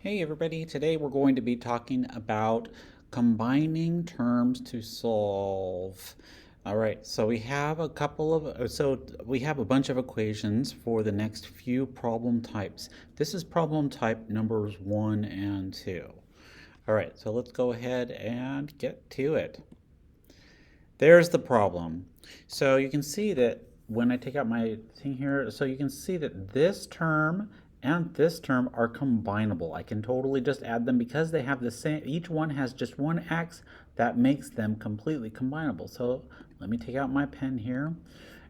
Hey everybody, today we're going to be talking about combining terms to solve. All right, so we have a bunch of equations for the next few problem types. This is problem type numbers 1 and 2. All right, so let's go ahead and get to it. There's the problem. So you can see that when I take out my thing here, so you can see that this term and this term are combinable. I can totally just add them because they have the same, each one has just one x, that makes them completely combinable. So let me take out my pen here,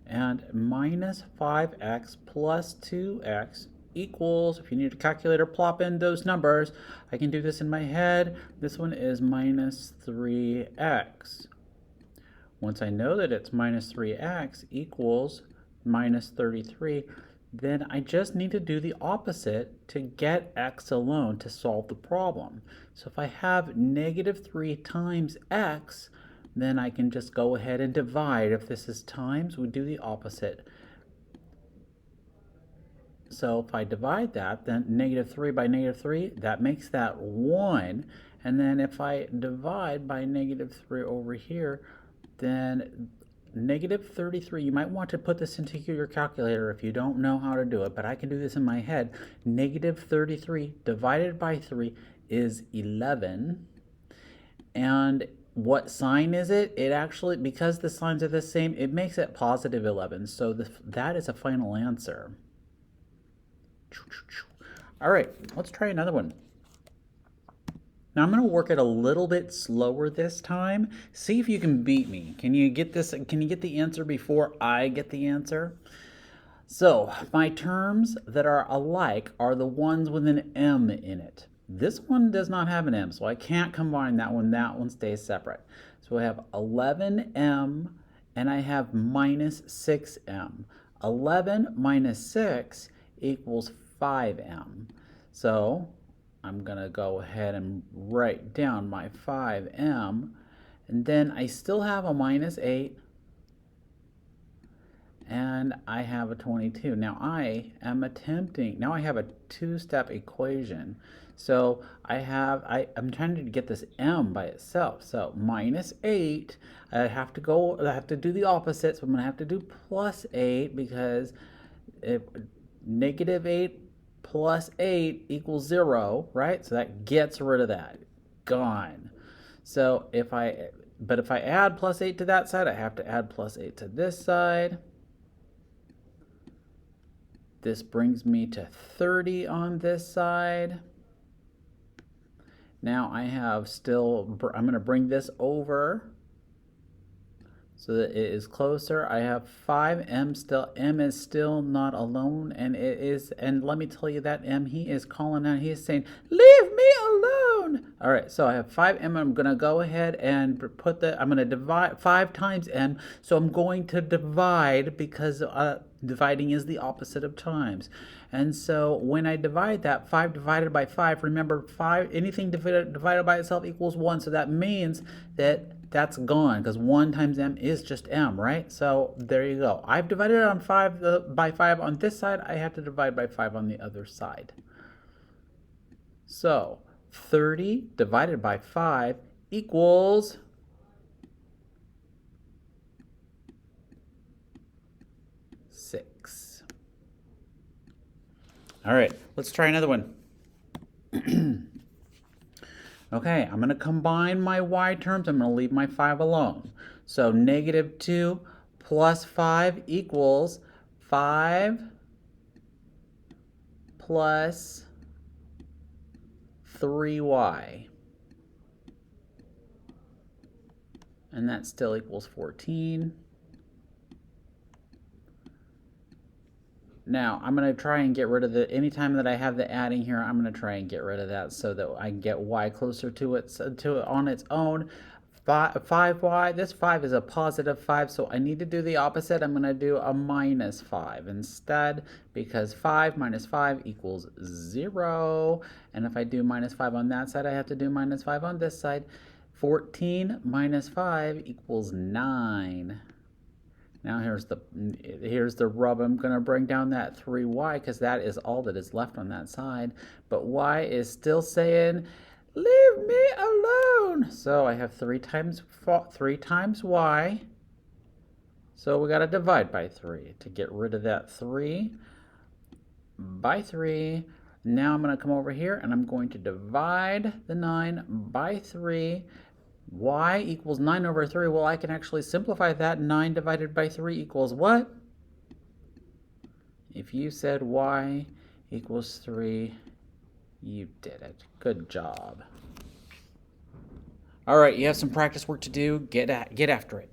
and minus 5x plus 2x equals, if you need a calculator, plop in those numbers. I can do this in my head. This one is minus 3x. Once I know that it's minus 3x equals minus 33, then I just need to do the opposite to get x alone to solve the problem. So if I have negative 3 times x, then I can just go ahead and divide. If this is times, we do the opposite. So if I divide that, then negative 3 by negative 3, that makes that 1. And then if I divide by negative 3 over here, then negative 33, you might want to put this into your calculator if you don't know how to do it, but I can do this in my head. Negative 33 divided by 3 is 11. And what sign is it? It actually, because the signs are the same, it makes it positive 11. So that is a final answer. All right, let's try another one. Now I'm going to work it a little bit slower this time. See if you can beat me. Can you get this? Can you get the answer before I get the answer? So my terms that are alike are the ones with an M in it. This one does not have an M, so I can't combine that one. That one stays separate. So I have 11M and I have minus 6M. 11 minus 6 equals 5M. So I'm going to go ahead and write down my 5M, and then I still have a minus 8, and I have a 22. Now I have a two-step equation. So I'm trying to get this M by itself. So minus 8, I have to do the opposite, so I'm going to have to do plus 8 because negative 8 plus 8 equals 0, right? So that gets rid of that. Gone. So if I add plus 8 to that side, I have to add plus 8 to this side. This brings me to 30 on this side. Now I'm going to bring this over so that it is closer. I have 5M still. M is still not alone, and let me tell you that M, he is calling out, he is saying, leave me alone. All right, so I have 5M. I'm going to go ahead and I'm going to divide 5 times M, so I'm going to divide because dividing is the opposite of times. And so when I divide that, 5 divided by 5, remember, anything divided by itself equals 1, so that means that's gone because 1 times M is just M, right? So there you go. I've divided it on 5 by 5 on this side. I have to divide by 5 on the other side. So 30 divided by 5 equals 6. All right, let's try another one. Okay, I'm going to combine my y terms. I'm going to leave my 5 alone. So negative 2 plus 5 equals 5 plus 3y. And that still equals 14. Now, I'm going to try and get rid of anytime that I have the adding here, I'm going to try and get rid of that so that I can get y closer to it on its own. 5y, this 5 is a positive 5, so I need to do the opposite. I'm going to do a minus 5 instead, because 5 minus 5 equals 0. And if I do minus 5 on that side, I have to do minus 5 on this side. 14 minus 5 equals 9. Now here's the rub. I'm going to bring down that 3y because that is all that is left on that side. But y is still saying, leave me alone. So I have 3 times y. So we got to divide by 3 to get rid of that 3 by 3. Now I'm going to come over here and I'm going to divide the 9 by 3. Y equals 9 over 3. Well, I can actually simplify that. 9 divided by 3 equals what? If you said y equals 3, you did it. Good job. All right, you have some practice work to do. Get after it.